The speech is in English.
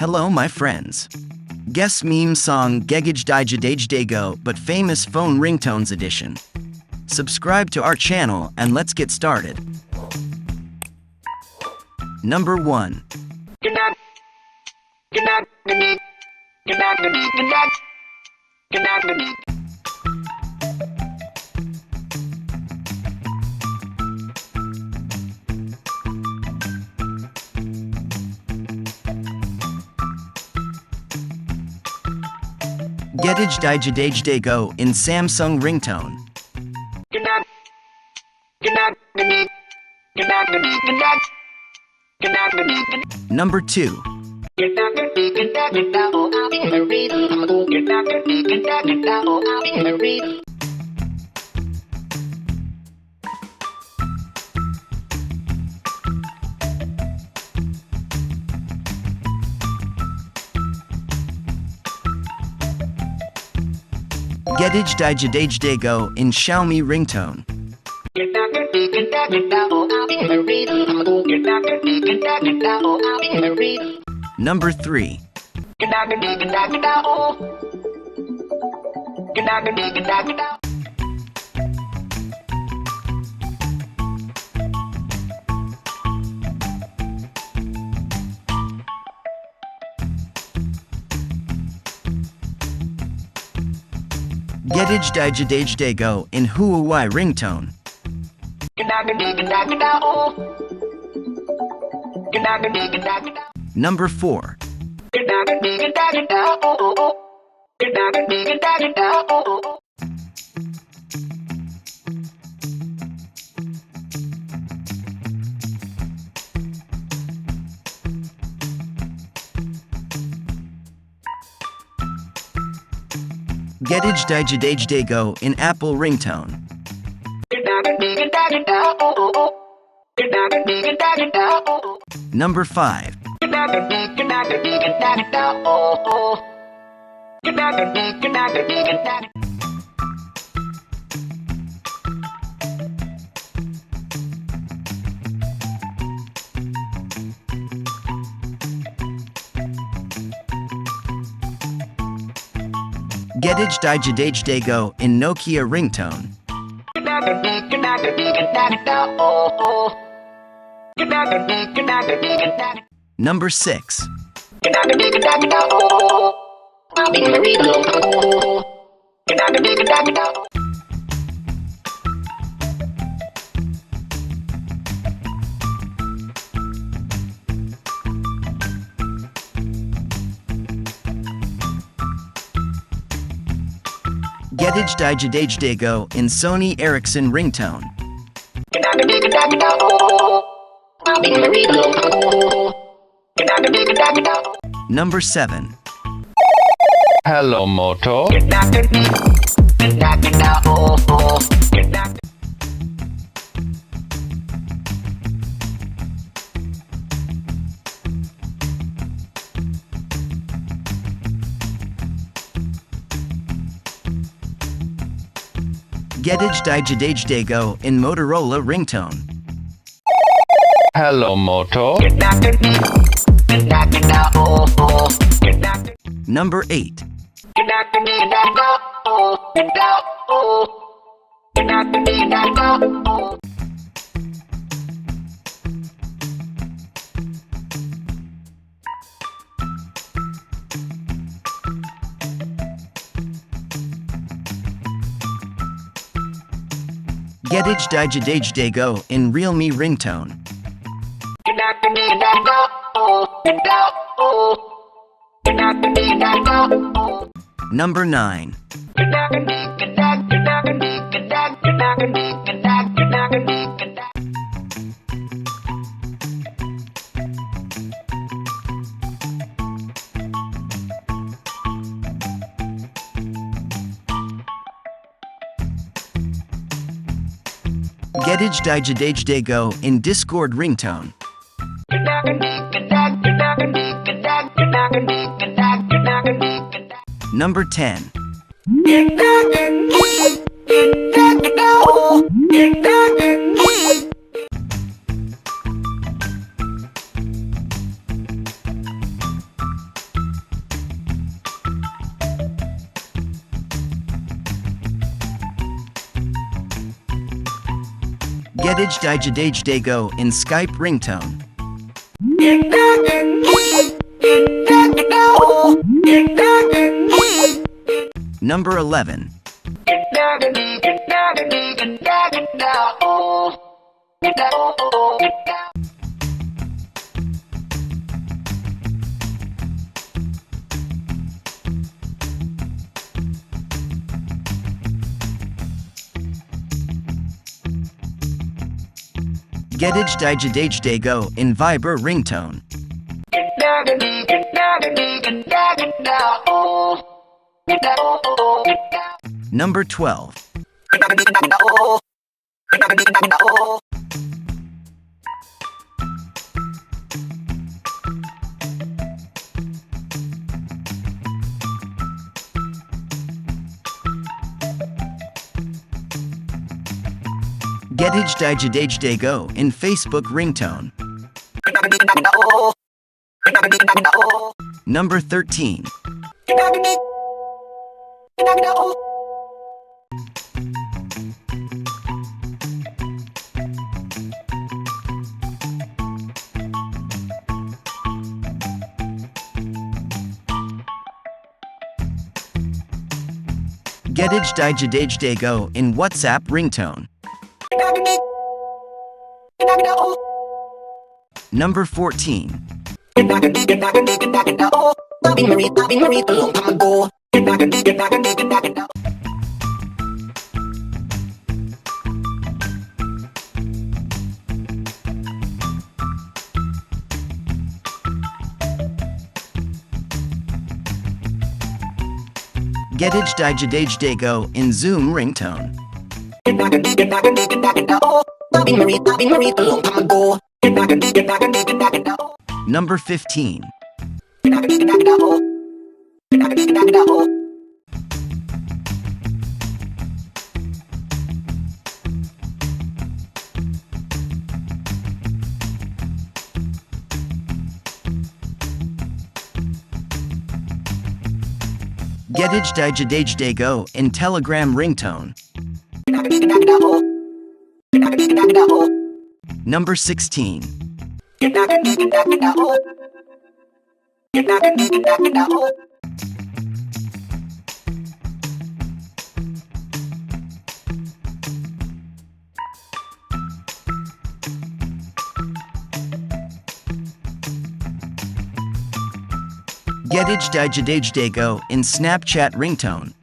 Hello, my friends. Guess meme song Gedagedigedagedago, but famous phone ringtones edition. Subscribe to our channel and let's get started. Number 1. Gedagedigedagedago in Samsung ringtone. Number 2. Gedagedigedagedago in Xiaomi ringtone. Number 3. Gedagedigedagedago in Huawei ringtone. Number 4. Gedagedigedagedago in Apple ringtone. Number 5. Gedagedigedagedago in Nokia ringtone. Number 6. Gedagedigedagedago in Sony Ericsson ringtone. Number 7. Hello, Moto. Gedagedigedagedago in Motorola ringtone. Hello, Moto. Number 8. Gedagedigedagedago in Realme ringtone. Number 9. Gedagedigedagedago in Discord ringtone. Number 10. Gedagedigedagedago in Skype ringtone. Number 11. Gedagedigedagedago in Viber ringtone. Number 12. Gedagedigedagedago in Facebook ringtone. Number 13. Gedagedigedagedago in WhatsApp ringtone. Number 14. Gedagedigedagedago in Zoom ringtone. Number 15. Gedagedigedagedago in Telegram ringtone. Number 16. Gedagedigedagedago in Snapchat ringtone.